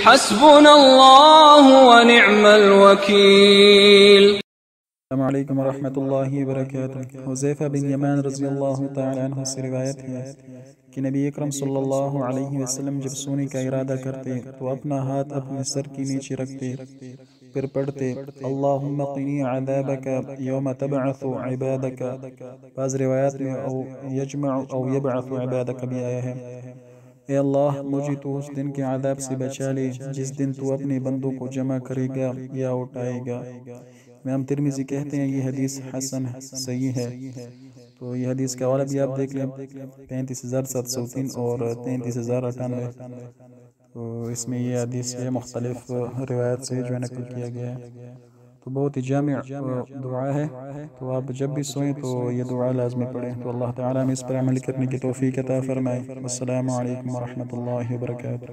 حسبنا الله ونعم الوكيل. السلام علیکم ورحمۃ اللہ وبرکاتہ۔ حذیفہ بن یمان رضی اللہ تعالی عنہ سے روایت ہے کہ نبی اکرم صلی اللہ علیہ وسلم جب سونے کا ارادہ کرتے تو اپنا ہاتھ اپنے سر کے نیچے رکھتے، پھر پڑھتے اللہم قنی عذابک یوم تبعث عبادک۔ بعض روایات میں او یجمع او یبعث عبادک بھی آیا ہے، اے اللہ مجھے تو اس دن کے عذاب سے بچا لے جس دن تو اپنے بندوں کو جمع کرے گا یا اٹھائے گا۔ امام ترمذی کہتے ہیں یہ حدیث حسن صحیح ہے۔ تو یہ حدیث کا حوالہ بھی آپ دیکھ لیں 35703 اور 33098۔ تو اس میں یہ حدیث ہے مختلف روایت سے جو نقل کیا گیا ہے، تو بہت ہی جامع دعا ہے۔ تو آپ جب بھی سوئیں تو یہ دعا لازمی پڑھیں، تو اللہ تعالیٰ ہمیں اس پر عمل کرنے کی توفیق عطا فرمائے۔ السلام علیکم ورحمۃ اللہ وبرکاتہ۔